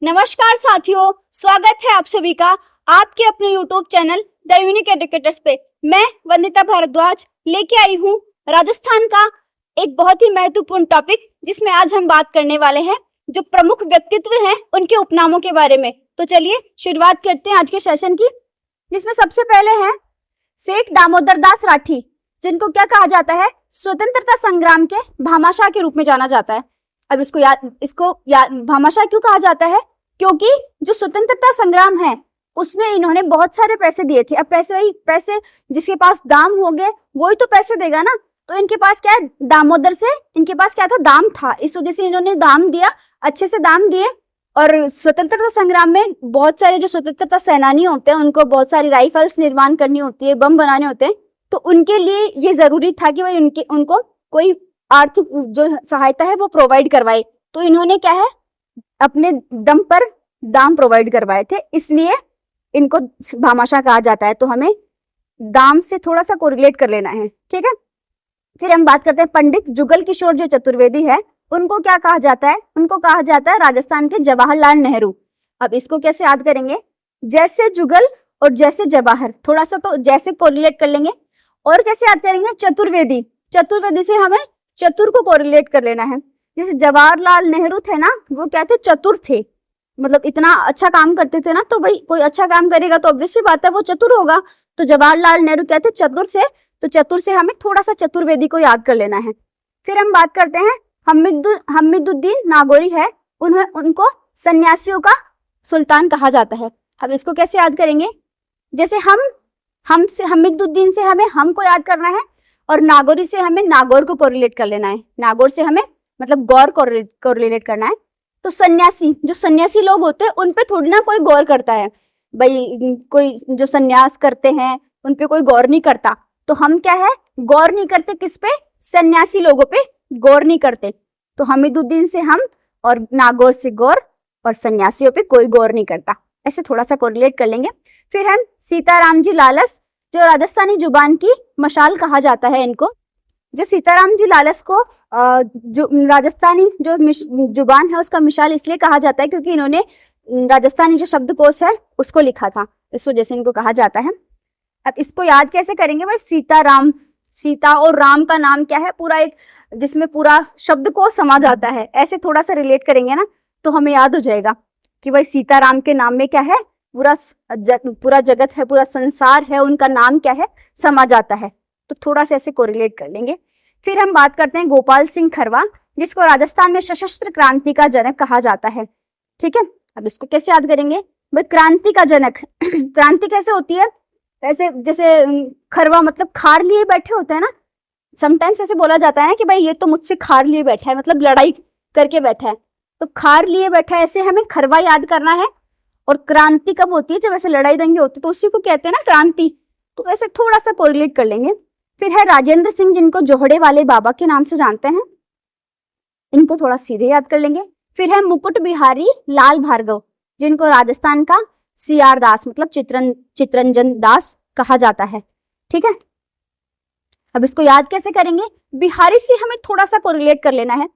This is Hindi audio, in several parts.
नमस्कार साथियों, स्वागत है आप सभी का आपके अपने YouTube channel the unique educators पे। मैं वंदिता भारद्वाज लेके आई हूँ राजस्थान का एक बहुत ही महत्वपूर्ण टॉपिक, जिसमें आज हम बात करने वाले हैं जो प्रमुख व्यक्तित्व हैं उनके उपनामों के बारे में। तो चलिए शुरुआत करते हैं आज के सेशन की, जिसमें सबसे पहले है सेठ दामोदर दास राठी, जिनको क्या कहा जाता है, स्वतंत्रता संग्राम के भामाशाह के रूप में जाना जाता है। अब इसको भामाशाह क्यों कहा जाता है? क्योंकि जो स्वतंत्रता संग्राम है उसमें इन्होंने बहुत सारे पैसे दिए थे। अब पैसे जिसके पास दाम हो गए वही तो पैसे देगा ना। तो इनके पास क्या है, दामोदर से इनके पास क्या था, दाम था। इस वजह से इन्होंने दाम दिया, अच्छे से दाम दिए। और स्वतंत्रता संग्राम में बहुत सारे जो स्वतंत्रता सेनानी होते हैं उनको बहुत सारी राइफल्स निर्माण करनी होती है, बम बनाने होते हैं, तो उनके लिए ये जरूरी था कि भाई उनको कोई आर्थिक जो सहायता है वो प्रोवाइड करवाए। तो इन्होंने क्या है, अपने दम पर दाम प्रोवाइड करवाए थे, इसलिए इनको भामाशाह कहा जाता है। तो हमें दाम से थोड़ा सा कोरिलेट कर लेना है, ठीक है। फिर हम बात करते हैं पंडित जुगल किशोर जो चतुर्वेदी है, उनको क्या कहा जाता है? उनको कहा जाता है राजस्थान के जवाहरलाल नेहरू। अब इसको कैसे याद करेंगे? जैसे जुगल और जैसे जवाहर, थोड़ा सा तो जैसे कोरिलेट कर लेंगे। और कैसे याद करेंगे? चतुर्वेदी, चतुर्वेदी से हमें चतुर को कोरिलेट कर लेना है। जैसे जवाहरलाल नेहरू थे ना, वो क्या थे, चतुर थे, मतलब इतना अच्छा काम करते थे ना। तो भाई कोई अच्छा काम करेगा तो ऑब्वियस सी बात है वो चतुर होगा। तो जवाहरलाल नेहरू क्या थे, चतुर से। तो चतुर से हमें थोड़ा सा चतुर्वेदी को याद कर लेना है। फिर हम बात करते हैं हमीदुद्दीन नागौरी है, उनको सन्यासियों का सुल्तान कहा जाता है। अब इसको कैसे याद करेंगे? जैसे हमीदुद्दीन से हमें हम को याद करना है, और नागौरी से हमें नागौर को कोरिलेट कर लेना है। नागौर से हमें मतलब गौर को रिलेट करना है। तो सन्यासी, जो सन्यासी लोग होते हैं उन पे थोड़ी ना कोई गौर करता है भाई, कोई जो सन्यास करते हैं उन पे कोई गौर नहीं करता। तो हम क्या है, गौर नहीं करते किस पे, सन्यासी लोगों पे गौर नहीं करते। तो हमीदुद्दीन से हम, और नागौर से गौर, और सन्यासियों पे कोई गौर नहीं करता। ऐसे थोड़ा सा कोरिलेट कर लेंगे। फिर हम सीताराम जी लालस, जो राजस्थानी जुबान की मशाल कहा जाता है इनको। जो सीताराम जी लालस को जो राजस्थानी जो जुबान है उसका मिसाल इसलिए कहा जाता है क्योंकि इन्होंने राजस्थानी जो शब्दकोश है उसको लिखा था, इस वजह से इनको कहा जाता है। अब इसको याद कैसे करेंगे भाई? सीताराम, सीता और राम का नाम क्या है, पूरा एक जिसमें पूरा शब्दकोश समा जाता है। ऐसे थोड़ा सा रिलेट करेंगे ना तो हमें याद हो जाएगा कि भाई सीताराम के नाम में क्या है, पूरा जगत है, पूरा संसार है, उनका नाम क्या है, समा जाता है। तो थोड़ा सा ऐसे कोरिलेट कर लेंगे। फिर हम बात करते हैं गोपाल सिंह खरवा, जिसको राजस्थान में सशस्त्र क्रांति का जनक कहा जाता है, ठीक है। अब इसको कैसे याद करेंगे भाई? क्रांति का जनक क्रांति कैसे होती है? ऐसे जैसे खरवा मतलब खार लिए बैठे होते हैं ना, समटाइम्स ऐसे बोला जाता है ना कि भाई ये तो मुझसे खार लिए बैठा है, मतलब लड़ाई करके बैठा है। तो खार लिए बैठा है, ऐसे हमें खरवा याद करना है। और क्रांति कब होती है? जब ऐसे लड़ाई दंगे होते तो उसी को कहते हैं ना क्रांति। तो ऐसे थोड़ा सा कोरिलेट कर लेंगे। फिर है राजेंद्र सिंह, जिनको जोहड़े वाले बाबा के नाम से जानते हैं, इनको थोड़ा सीधे याद कर लेंगे। फिर है मुकुट बिहारी लाल भार्गव, जिनको राजस्थान का सीआर दास मतलब चित्रंजन दास कहा जाता है, ठीक है। अब इसको याद कैसे करेंगे? बिहारी से हमें थोड़ा सा कोरिलेट कर लेना है।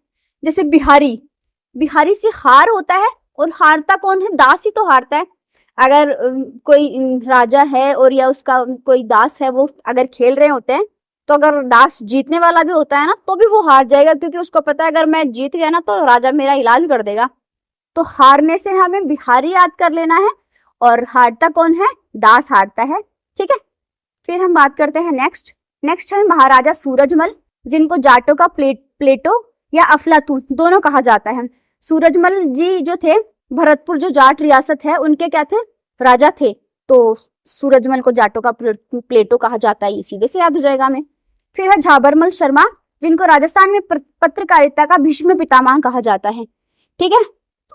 जैसे बिहारी से हार होता है, और हारता कौन है? दास ही तो हारता है। अगर कोई राजा है और या उसका कोई दास है, वो अगर खेल रहे होते हैं तो अगर दास जीतने वाला भी होता है ना तो भी वो हार जाएगा, क्योंकि उसको पता है अगर मैं जीत गया ना तो राजा मेरा इलाज कर देगा। तो हारने से हमें बिहारी याद कर लेना है, और हारता कौन है? दास हारता है, ठीक है। फिर हम बात करते हैं नेक्स्ट है महाराजा सूरजमल, जिनको जाटों का प्लेटो या अफलातून दोनों कहा जाता है। सूरजमल जी जो थे, भरतपुर जो जाट रियासत है उनके क्या थे, राजा थे। तो सूरजमल को जाटों का प्लेटो कहा जाता है, ये सीधे से याद हो जाएगा हमें। फिर है झाबरमल शर्मा, जिनको राजस्थान में पत्रकारिता का भीष्म पितामह कहा जाता है, ठीक है।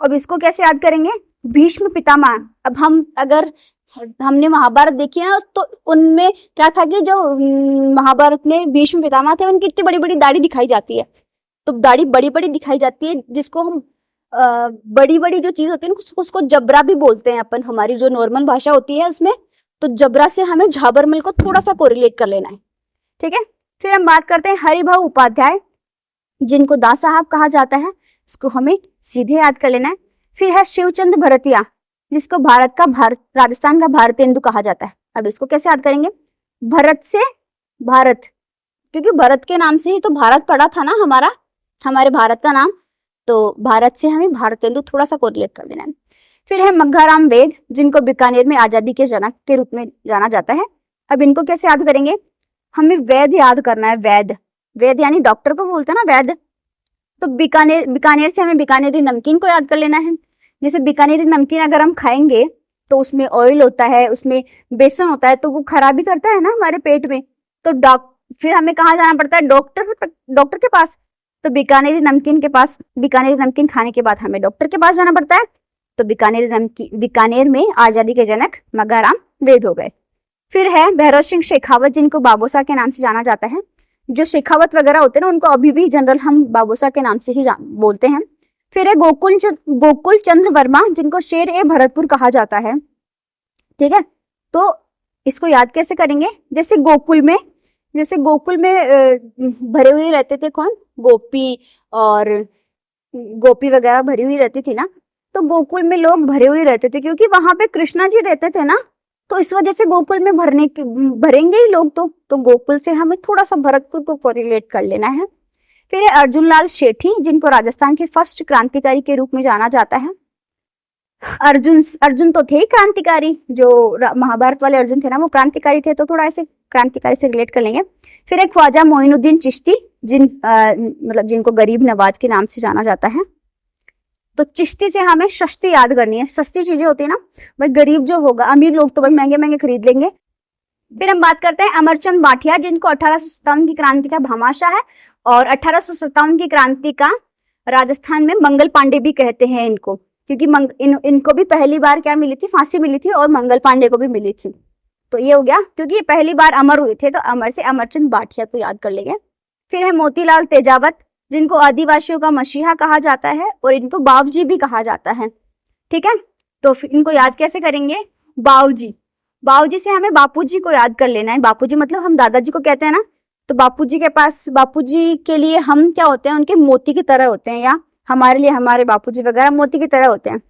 अब इसको कैसे याद करेंगे? भीष्म पितामह। अब हमने महाभारत देखी है ना, तो उनमें क्या था कि जो महाभारत में भीष्म पितामह थे उनकी इतनी बड़ी बड़ी दाढ़ी दिखाई जाती है। तो दाढ़ी बड़ी बड़ी दिखाई जाती है, जिसको हम बड़ी बड़ी जो चीज होती है उसको जबरा भी बोलते हैं अपन, हमारी जो नॉर्मल भाषा होती है उसमें। तो जबरा से हमें झाबरमल को थोड़ा सा कोरिलेट कर लेना है, ठीक है। फिर हम बात करते हैं हरिभाऊ उपाध्याय, जिनको दास साहब कहा जाता है, इसको हमें सीधे याद कर लेना है। फिर है शिवचंद्र भरतिया, जिसको राजस्थान का भारतेंदु कहा जाता है। अब इसको कैसे याद करेंगे? भरत से भारत, क्योंकि भरत के नाम से ही तो भारत पड़ा था ना हमारे भारत का नाम, तो भारत से हमें भारतेंदु थोड़ा सा कोरिलेट कर देना है। फिर है मग्घाराम वेद, जिनको बीकानेर में आजादी के जनक के रूप में जाना जाता है। अब इनको कैसे याद करेंगे? हमें वैद याद करना है। वैद यानी डॉक्टर को बोलते हैं ना, वैद। तो बीकानेर से हमें बीकानेरी नमकीन को याद कर लेना है। जैसे बीकानेरी नमकीन अगर हम खाएंगे तो उसमें ऑयल होता है, उसमें बेसन होता है, तो वो खराबी करता है ना हमारे पेट में। तो फिर हमें कहाँ जाना पड़ता है? डॉक्टर के पास। तो बीकानेरी नमकीन खाने के बाद हमें डॉक्टर के पास जाना पड़ता है। तो बीकानेर में आजादी के जनक मग्घाराम वेद हो गए। फिर है भैरव सिंह शेखावत, जिनको बाबूसा के नाम से जाना जाता है। जो शेखावत वगैरह होते हैं ना, उनको अभी भी जनरल हम बाबूसा के नाम से ही बोलते हैं। फिर है गोकुल चंद्र वर्मा, जिनको शेर ए भरतपुर कहा जाता है। ठीक है, तो इसको याद कैसे करेंगे? जैसे गोकुल में भरे हुए रहते थे कौन? गोपी वगैरह भरी हुई रहती थी ना। तो गोकुल में लोग भरे हुए रहते थे, क्योंकि वहां पे कृष्णा जी रहते थे ना, तो इस वजह से गोकुल में भरेंगे ही लोग। तो गोकुल से हमें थोड़ा सा भरतपुर को कोरिलेट कर लेना है। फिर है अर्जुन लाल सेठी, जिनको राजस्थान के फर्स्ट क्रांतिकारी के रूप में जाना जाता है। अर्जुन तो थे ही क्रांतिकारी, जो महाभारत वाले अर्जुन थे ना, वो क्रांतिकारी थे, तो थोड़ा ऐसे क्रांतिकारी से रिलेट कर लेंगे। फिर एक ख्वाजा मोइनुद्दीन चिश्ती, जिनको गरीब नवाज के नाम से जाना जाता है। तो चिश्ती से हमें सस्ती याद करनी है। सस्ती चीजें होती है ना भाई, गरीब जो होगा, अमीर लोग तो भाई महंगे महंगे खरीद लेंगे। फिर हम बात करते हैं अमरचंद बाठिया, जिनको 1857 की क्रांति का भामाशाह है, और 1857 की क्रांति का राजस्थान में मंगल पांडे भी कहते हैं इनको, क्योंकि इनको भी पहली बार क्या मिली थी? फांसी मिली थी, और मंगल पांडे को भी मिली थी। तो ये हो गया, क्योंकि पहली बार अमर हुए थे, तो अमर से अमरचंद बाठिया को याद कर लेंगे। फिर है मोतीलाल तेजावत, जिनको आदिवासियों का मसीहा कहा जाता है, और इनको बावजी भी कहा जाता है। ठीक है, तो इनको याद कैसे करेंगे? बावजी से हमें बापूजी को याद कर लेना है। बापूजी मतलब हम दादाजी को कहते हैं ना, तो बापूजी के लिए हम क्या होते हैं? उनके मोती की तरह होते हैं, या हमारे लिए हमारे बापूजी वगैरह मोती की तरह होते हैं।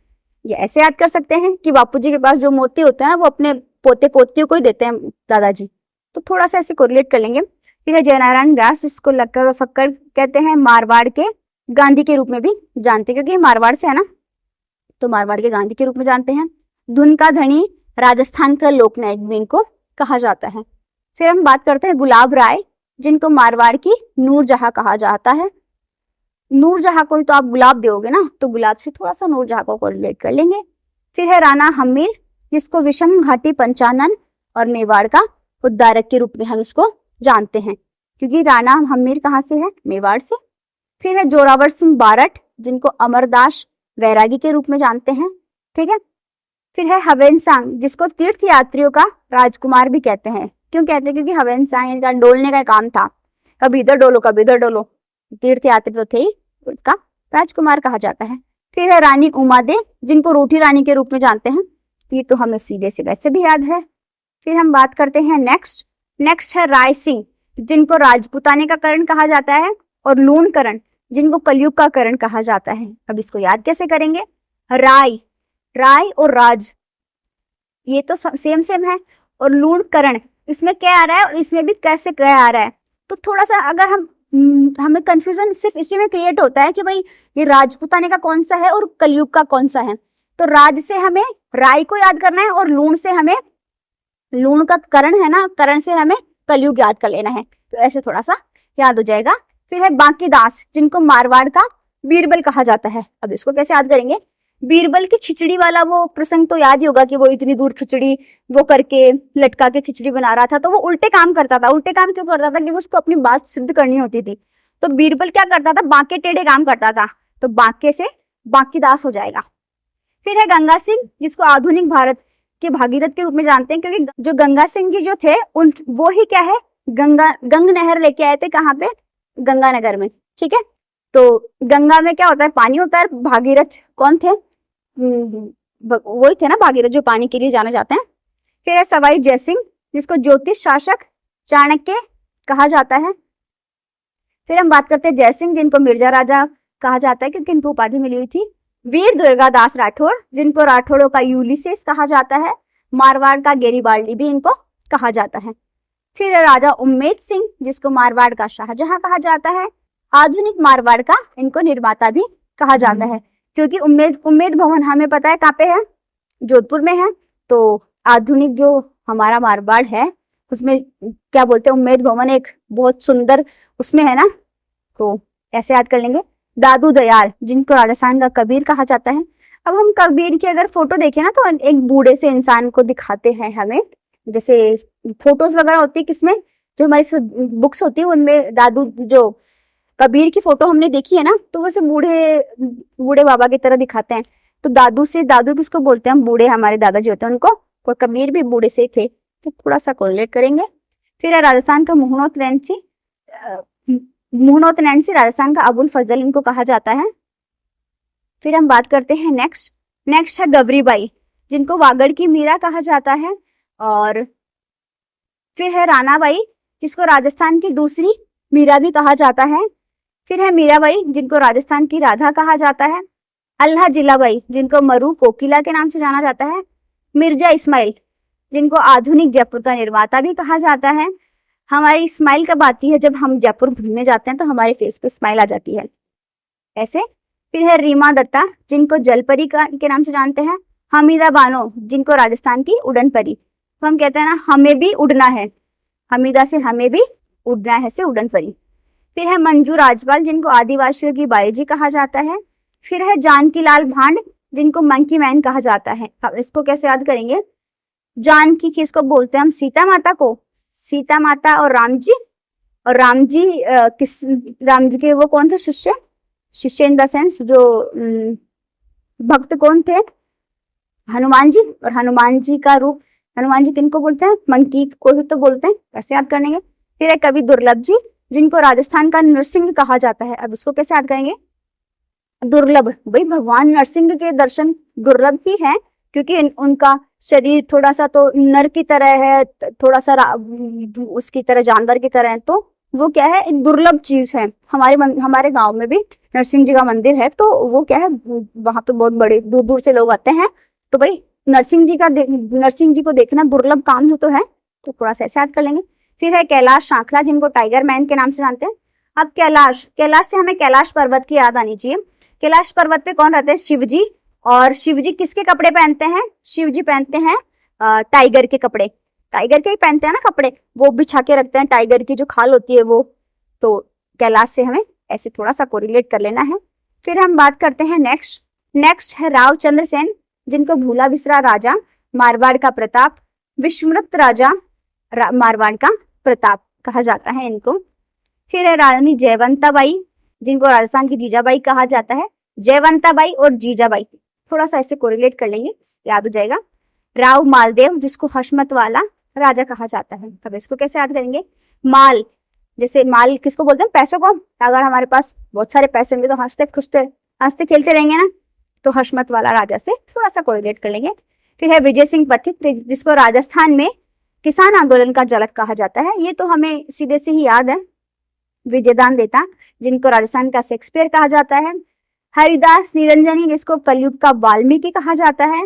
ये ऐसे याद कर सकते हैं कि बापूजी के पास जो मोती होते हैं ना, वो अपने पोते पोतियों को ही देते हैं दादाजी। तो थोड़ा सा ऐसे कोरिलेट कर लेंगे। फिर है जयनारायण व्यास, जिसको लक्कड़ और फक्कड़ कहते हैं, मारवाड़ के गांधी के रूप में भी जानते हैं, क्योंकि मारवाड़ से है ना, तो मारवाड़ के गांधी के रूप में जानते हैं। धुन का धनी, राजस्थान का लोकनायक भी इनको कहा जाता है। फिर हम बात करते हैं गुलाब राय, जिनको मारवाड़ की नूरजहां कहा जाता है। नूरजहां को ही तो आप गुलाब दोगे ना, तो गुलाब से थोड़ा सा नूरजहां को कोरिलेट कर लेंगे। फिर है राणा हम्मीर, जिसको विषम घाटी पंचानन और मेवाड़ का उद्धारक के रूप में हम इसको जानते हैं, क्योंकि राणा हम्मीर कहाँ से है? मेवाड़ से। फिर है जोरावर सिंह बारठ, जिनको अमरदास वैरागी के रूप में जानते हैं। ठीक है, फिर है हवेनसांग, जिसको तीर्थ यात्रियों का राजकुमार भी कहते हैं। क्यों कहते हैं? क्योंकि हवेनसांग इनका डोलने का काम था, कभी इधर डोलो कभी इधर डोलो। तीर्थ यात्री तो थे ही, उसका राजकुमार कहा जाता है। फिर है रानी उमादे, जिनको रोटी रानी के रूप में जानते हैं। ये तो हमें सीधे से वैसे भी याद है। फिर हम बात करते हैं नेक्स्ट है राय सिंह, जिनको राजपुताने का करण कहा जाता है, और लूण करण, जिनको कलयुग का करण कहा जाता है। अब इसको याद कैसे करेंगे? राय और राज, ये तो सेम है, और लूण करण, इसमें क्या आ रहा है और इसमें भी कैसे क्या आ रहा है? तो थोड़ा सा अगर हमें कंफ्यूजन सिर्फ इसी में क्रिएट होता है कि भाई ये राजपुताने का कौन सा है और कलयुग का कौन सा है। तो राज से हमें राय को याद करना है, और लूण से हमें लूण का करण है ना, करण से हमें कलयुग याद कर लेना है। तो ऐसे थोड़ा सा याद हो जाएगा। फिर है बांकीदास, जिनको मारवाड़ का बीरबल कहा जाता है। अब इसको कैसे याद करेंगे? बीरबल की खिचड़ी वाला वो प्रसंग तो याद ही होगा कि वो इतनी दूर खिचड़ी वो करके लटका के खिचड़ी बना रहा था। तो वो उल्टे काम करता था। उल्टे काम क्यों करता था? कि उसको अपनी बात सिद्ध करनी होती थी। तो बीरबल क्या करता था? बांके टेढ़े काम करता था। तो बांके से बांकीदास हो जाएगा। फिर है गंगा सिंह, जिसको आधुनिक भारत के भागीरथ के रूप में जानते हैं, क्योंकि जो गंगा सिंह जी जो थे वो ही क्या है, गंग नहर लेके आए थे। कहाँ पे? गंगानगर में। ठीक है, तो गंगा में क्या होता है? पानी होता है। भागीरथ कौन थे? वही थे ना भागीरथ, जो पानी के लिए जाने जाते हैं। फिर है सवाई जयसिंह, जिसको ज्योतिष शासक चाणक्य कहा जाता है। फिर हम बात करते हैं जयसिंह, जिनको मिर्जा राजा कहा जाता है, क्योंकि इनको उपाधि मिली हुई थी। वीर दुर्गादास राठौड़, जिनको राठौड़ों का यूलिसेस कहा जाता है, मारवाड़ का गेरीबाल्डी भी इनको कहा जाता है। फिर राजा उम्मेद सिंह, जिसको मारवाड़ का शाहजहां कहा जाता है, आधुनिक मारवाड़ का इनको निर्माता भी कहा जाता है, क्योंकि उम्मेद भवन हमें पता है कहाँ पे है, जोधपुर में है। तो आधुनिक जो हमारा मारवाड़ है उसमें क्या बोलते हैं, उम्मेद भवन एक बहुत सुंदर उसमें है ना, तो ऐसे याद कर लेंगे। दादू दयाल, जिनको राजस्थान का कबीर कहा जाता है। अब हम कबीर की अगर फोटो देखें ना तो एक बूढ़े से इंसान को दिखाते हैं हमें, जैसे फोटोज वगैरह होती है किसमें, जो हमारी बुक्स होती है उनमें दादू जो कबीर की फोटो हमने देखी है ना, तो वैसे बूढ़े बाबा की तरह दिखाते हैं। तो दादू किसको बोलते हैं, हम बूढ़े हमारे दादाजी होते हैं उनको, और कबीर भी बूढ़े से थे, तो थोड़ा सा कोरिलेट करेंगे। फिर है राजस्थान का मुहनोत नैन्सी, राजस्थान का अबुल फजल इनको कहा जाता है। फिर हम बात करते हैं नेक्स्ट है गवरीबाई, जिनको वागड़ की मीरा कहा जाता है। और फिर है रानाबाई, जिसको राजस्थान की दूसरी मीरा भी कहा जाता है। फिर है मीराबाई, जिनको राजस्थान की राधा कहा जाता है। अल्लाह जिलाबाई, जिनको मरू कोकिला के नाम से जाना जाता है। मिर्जा इस्माइल, जिनको आधुनिक जयपुर का निर्माता भी कहा जाता है। हमारी स्माइल कब आती है, जब हम जयपुर घूमने जाते हैं तो हमारे फेस पे स्माइल आ जाती है ऐसे। फिर है रीमा दत्ता, जिनको जलपरी के नाम से जानते हैं। हमीदा बानो, जिनको राजस्थान की उड़न परी, तो हम कहते हैं ना हमें भी उड़ना है, हमीदा से हमें भी उड़ना है से उड़न परी। फिर है मंजू राजपाल, जिनको आदिवासियों की बाईजी कहा जाता है। फिर है जानकी लाल भांड, जिनको मंकी मैन कहा जाता है। अब इसको कैसे याद करेंगे, जानकी किसको बोलते हैं हम, सीता माता को, सीता माता और राम जी, और राम जी के वो कौन थे, शिष्य इन द सेंस जो भक्त कौन थे, हनुमान जी, और हनुमान जी का रूप, हनुमान जी किनको बोलते हैं, मंकी को ही तो बोलते हैं, ऐसे याद करेंगे। फिर है कवि दुर्लभ जी, जिनको राजस्थान का नरसिंह कहा जाता है। अब इसको कैसे याद करेंगे, दुर्लभ, भाई भगवान नरसिंह के दर्शन दुर्लभ ही है, क्योंकि उनका शरीर थोड़ा सा तो नर की तरह है, थोड़ा सा उसकी तरह जानवर की तरह है, तो वो क्या है, एक दुर्लभ चीज है। हमारे गांव में भी नरसिंह जी का मंदिर है, तो वो क्या है, वहां पे बहुत बड़े दूर दूर से लोग आते हैं, तो भाई नरसिंह जी को देखना दुर्लभ काम तो है, तो थोड़ा सा ऐसे याद कर लेंगे। फिर है कैलाश सांखला, जिनको टाइगर मैन के नाम से जानते हैं। अब कैलाश से हमें कैलाश पर्वत की याद आनी चाहिए। कैलाश पर्वत पे कौन रहते हैं, शिव जी, और शिव जी किसके कपड़े पहनते हैं, शिव जी पहनते हैं टाइगर के कपड़े, टाइगर के ही पहनते हैं ना कपड़े, वो बिछा के रखते हैं, टाइगर की जो खाल होती है वो। तो कैलाश से हमें ऐसे थोड़ा सा कोरिलेट कर लेना है। फिर हम बात करते हैं नेक्स्ट है राव चंद्र सेन, जिनको भूला बिसरा राजा, मारवाड़ का प्रताप, विस्मृत राजा, मारवाड़ का प्रताप कहा जाता है इनको। फिर है रानी जयवंताबाई, जिनको राजस्थान की जीजाबाई कहा जाता है। जयवंताबाई और जीजाबाई थोड़ा सा ऐसे कोरिलेट कर लेंगे, याद हो जाएगा। राव मालदेव, जिसको हशमत वाला राजा कहा जाता है। अब इसको कैसे याद करेंगे, माल, जैसे माल किसको बोलते हैं, पैसों को। अगर हमारे पास बहुत सारे पैसे होंगे तो हंसते खेलते रहेंगे ना, तो हशमत वाला राजा से थोड़ा सा कोरिलेट कर लेंगे। फिर है विजय सिंह पथिक, जिसको राजस्थान में किसान आंदोलन का जनक कहा जाता है, ये तो हमें सीधे से ही याद है। विजयदान देता, जिनको राजस्थान का शेक्सपियर कहा जाता है। हरिदास निरंजनी, जिसको कलयुग का वाल्मीकि कहा जाता है।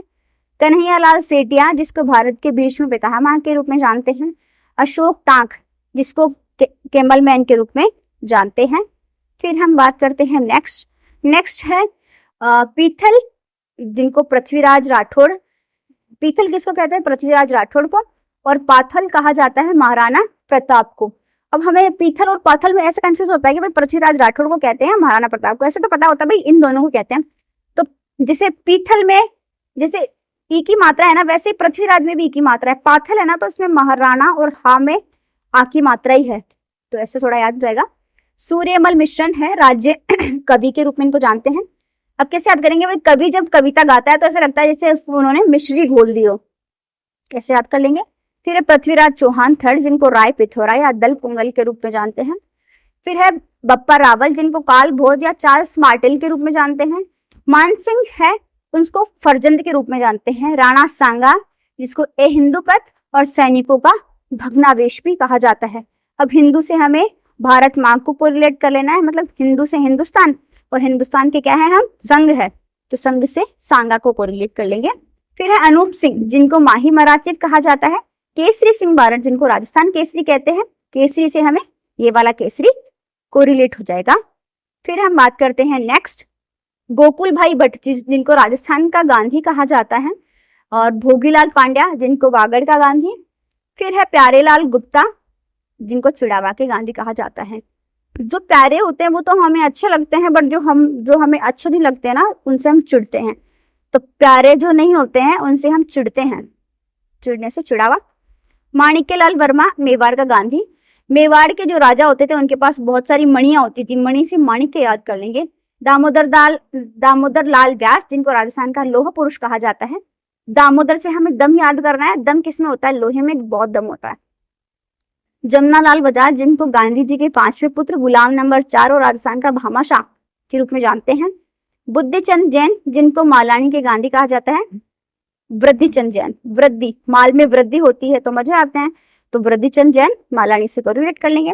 कन्हैयालाल सेठिया, जिसको भारत के भीष्म पितामह के रूप में जानते हैं। अशोक टांक, जिसको कैमल मैन के रूप में जानते हैं। फिर हम बात करते हैं नेक्स्ट है पीथल, जिनको पृथ्वीराज राठौड़, पीथल किसको कहते हैं, पृथ्वीराज राठौड़ को, और पाथल कहा जाता है महाराणा प्रताप को। अब हमें पीथल और पाथल में ऐसा कंफ्यूज होता है कि भाई पृथ्वीराज राठौड़ को कहते हैं, महाराणा प्रताप को, ऐसे तो पता होता है भाई इन दोनों को कहते हैं। तो जैसे पीथल में जैसे ई की मात्रा है ना, वैसे पृथ्वीराज में भी ई की मात्रा है। पाथल है ना, तो इसमें महाराणा और हा में आ की मात्रा ही है, तो ऐसे थोड़ा याद जाएगा। सूर्यमल मिश्रण है, राज्य कवि के रूप में इनको जानते हैं। अब कैसे याद करेंगे, भाई कवि जब कविता गाता है तो ऐसा लगता है जैसे उन्होंने मिश्री घोल दी हो, कैसे याद कर लेंगे। फिर है पृथ्वीराज चौहान थर्ड, जिनको राय पिथौरा या दल कुंगल के रूप में जानते हैं। फिर है बप्पा रावल, जिनको काल भोज या चार्ल्स मार्टेल के रूप में जानते हैं। मानसिंह है, उनको फरजंद के रूप में जानते हैं। राणा सांगा, जिसको ए हिंदुपथ और सैनिकों का भग्नावेश भी कहा जाता है। अब हिंदू से हमें भारत माँ को कोरिलेट कर लेना है, मतलब हिंदू से हिंदुस्तान, और हिंदुस्तान के क्या है हम, संघ है, तो संग से सांगा को कोरिलेट कर लेंगे। फिर है अनूप सिंह, जिनको माही मराठीब कहा जाता है। केसरी सिंह बारण, जिनको राजस्थान केसरी कहते हैं। केसरी से हमें ये वाला केसरी कोरिलेट हो जाएगा। फिर हम बात करते हैं नेक्स्ट गोकुल भाई भट्ट, जिनको राजस्थान का गांधी कहा जाता है। और भोगीलाल पांड्या, जिनको वागड़ का गांधी। फिर है प्यारेलाल गुप्ता, जिनको चिड़ावा के गांधी कहा जाता है। जो प्यारे होते हैं वो तो हमें अच्छे लगते हैं, बट जो हमें अच्छे नहीं लगते ना, उनसे हम चिढ़ते हैं। तो प्यारे जो नहीं होते हैं उनसे हम चिढ़ते हैं, चिढ़ने से चिड़ावा। माणिक्यलाल वर्मा, मेवाड़ का गांधी। मेवाड़ के जो राजा होते थे उनके पास बहुत सारी मणियां होती थी, मणि से माणिक्य याद कर लेंगे। दामोदर लाल व्यास, जिनको राजस्थान का लौह पुरुष कहा जाता है। दामोदर से हमें दम याद करना है, दम किसमें होता है? लोहे में बहुत दम होता है। जमनालाल बजाज, जिनको गांधी जी के 5वें पुत्र गुलाम नंबर 4 और राजस्थान का भामाशाह के रूप में जानते हैं। बुद्धिचंद जैन, जिनको मालानी के गांधी कहा जाता है। वृद्धिचंद जैन, वृद्धि, माल में वृद्धि होती है तो मजे आते हैं, तो वृद्धिचंद जैन मालानी से कोरिलेट कर लेंगे।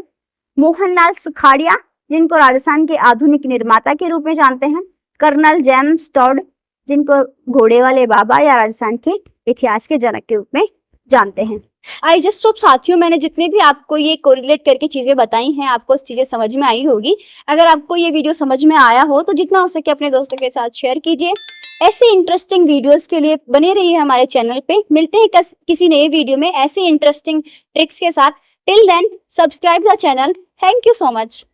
मोहनलाल सुखाड़िया, जिनको राजस्थान के आधुनिक निर्माता के रूप में जानते हैं। कर्नल जेम्स टॉड, जिनको घोड़े वाले बाबा या राजस्थान के इतिहास के जनक के रूप में जानते हैं। आई जस्ट होप साथियों, मैंने जितने भी आपको ये कोरिलेट करके चीजें बताई हैं, आपको चीजें समझ में आई होगी। अगर आपको ये वीडियो समझ में आया हो तो जितना हो सके अपने दोस्तों के साथ शेयर कीजिए। ऐसे इंटरेस्टिंग वीडियोस के लिए बने रहिए हमारे चैनल पे। मिलते हैं किसी नए वीडियो में ऐसे इंटरेस्टिंग ट्रिक्स के साथ। Till then subscribe the channel. Thank you so much.